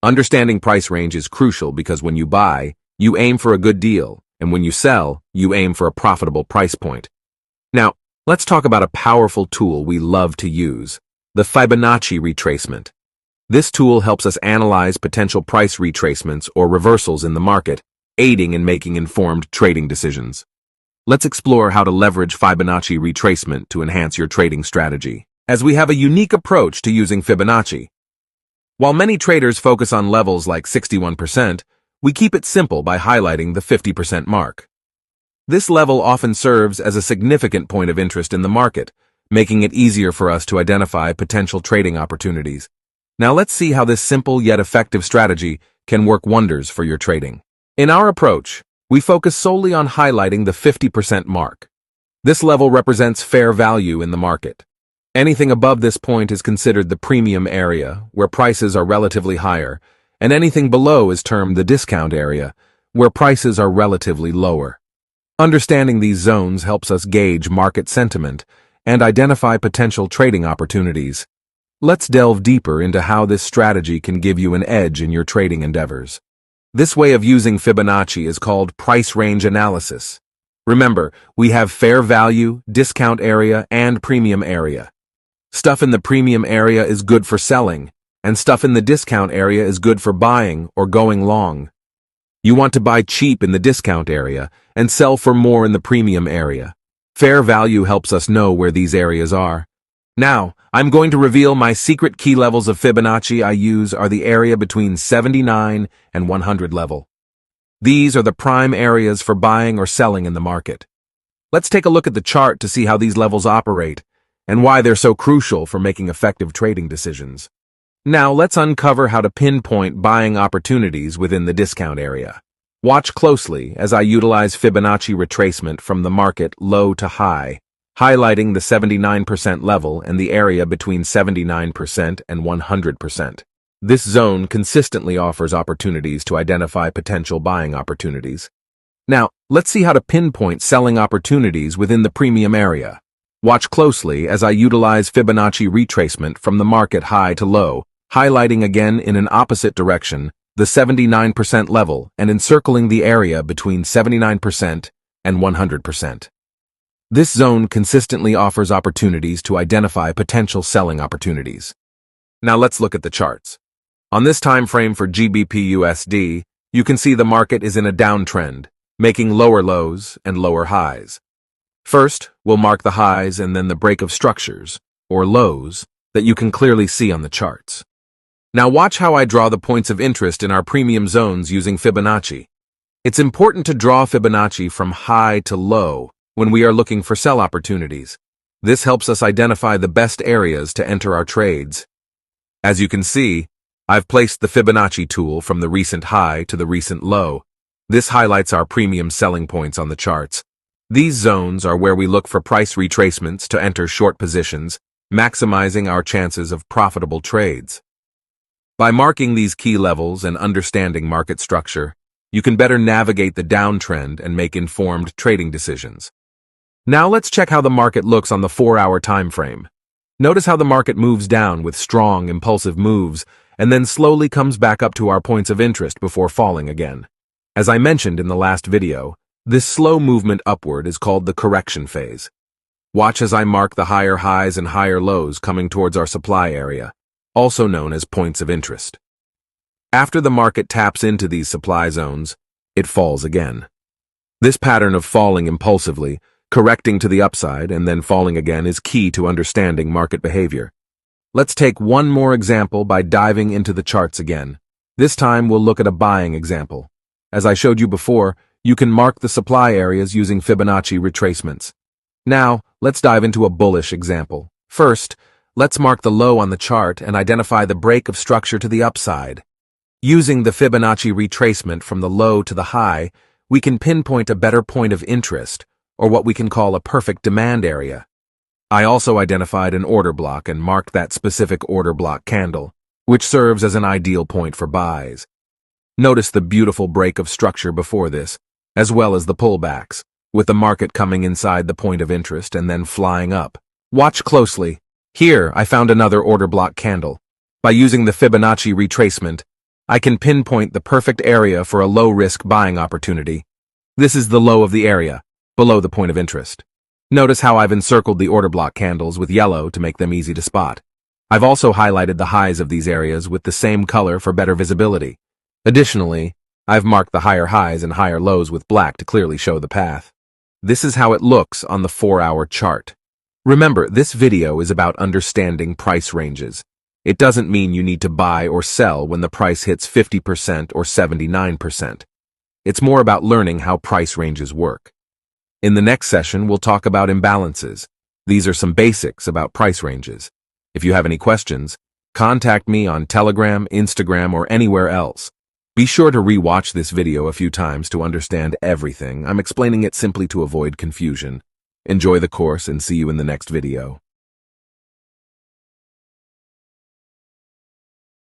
Understanding price range is crucial because when you buy, you aim for a good deal, and when you sell, you aim for a profitable price point. Now, let's talk about a powerful tool we love to use, the Fibonacci retracement. This tool helps us analyze potential price retracements or reversals in the market, aiding in making informed trading decisions. Let's explore how to leverage Fibonacci retracement to enhance your trading strategy, as we have a unique approach to using Fibonacci. While many traders focus on levels like 61%, we keep it simple by highlighting the 50% mark. This level often serves as a significant point of interest in the market, making it easier for us to identify potential trading opportunities. Now let's see how this simple yet effective strategy can work wonders for your trading. In our approach, we focus solely on highlighting the 50% mark. This level represents fair value in the market. Anything above this point is considered the premium area, where prices are relatively higher, and anything below is termed the discount area, where prices are relatively lower. Understanding these zones helps us gauge market sentiment and identify potential trading opportunities. Let's delve deeper into how this strategy can give you an edge in your trading endeavors. This way of using Fibonacci is called price range analysis. Remember, we have fair value, discount area, and premium area. Stuff in the premium area is good for selling, and stuff in the discount area is good for buying or going long. You want to buy cheap in the discount area and sell for more in the premium area. Fair value helps us know where these areas are. Now, I'm going to reveal my secret key levels of Fibonacci I use are the area between 79 and 100 level. These are the prime areas for buying or selling in the market. Let's take a look at the chart to see how these levels operate and why they're so crucial for making effective trading decisions. Now, let's uncover how to pinpoint buying opportunities within the discount area. Watch closely as I utilize Fibonacci retracement from the market low to high, highlighting the 79% level and the area between 79% and 100%. This zone consistently offers opportunities to identify potential buying opportunities. Now, let's see how to pinpoint selling opportunities within the premium area. Watch closely as I utilize Fibonacci retracement from the market high to low, highlighting again in an opposite direction the 79% level and encircling the area between 79% and 100%. This zone consistently offers opportunities to identify potential selling opportunities. Now let's look at the charts. On this time frame for GBP/USD, you can see the market is in a downtrend, making lower lows and lower highs. First, we'll mark the highs and then the break of structures, or lows, that you can clearly see on the charts. Now watch how I draw the points of interest in our premium zones using Fibonacci. It's important to draw Fibonacci from high to low when we are looking for sell opportunities. This helps us identify the best areas to enter our trades. As you can see, I've placed the Fibonacci tool from the recent high to the recent low. This highlights our premium selling points on the charts. These zones are where we look for price retracements to enter short positions, maximizing our chances of profitable trades. By marking these key levels and understanding market structure, you can better navigate the downtrend and make informed trading decisions. Now let's check how the market looks on the 4-hour time frame. Notice how the market moves down with strong, impulsive moves and then slowly comes back up to our points of interest before falling again. As I mentioned in the last video, this slow movement upward is called the correction phase. Watch as I mark the higher highs and higher lows coming towards our supply area, also known as points of interest. After the market taps into these supply zones, it falls again. This pattern of falling impulsively, correcting to the upside, and then falling again is key to understanding market behavior. Let's take one more example by diving into the charts again. This time we'll look at a buying example. As I showed you before, you can mark the supply areas using Fibonacci retracements. Now, let's dive into a bullish example. First, let's mark the low on the chart and identify the break of structure to the upside. Using the Fibonacci retracement from the low to the high, we can pinpoint a better point of interest, or what we can call a perfect demand area. I also identified an order block and marked that specific order block candle, which serves as an ideal point for buys. Notice the beautiful break of structure before this, as well as the pullbacks, with the market coming inside the point of interest and then flying up. Watch closely. Here, I found another order block candle. By using the Fibonacci retracement, I can pinpoint the perfect area for a low-risk buying opportunity. This is the low of the area, below the point of interest. Notice how I've encircled the order block candles with yellow to make them easy to spot. I've also highlighted the highs of these areas with the same color for better visibility. Additionally, I've marked the higher highs and higher lows with black to clearly show the path. This is how it looks on the 4-hour chart. Remember, this video is about understanding price ranges. It doesn't mean you need to buy or sell when the price hits 50% or 79%. It's more about learning how price ranges work. In the next session, we'll talk about imbalances. These are some basics about price ranges. If you have any questions, contact me on Telegram, Instagram, or anywhere else. Be sure to re-watch this video a few times to understand everything. I'm explaining it simply to avoid confusion. Enjoy the course and see you in the next video.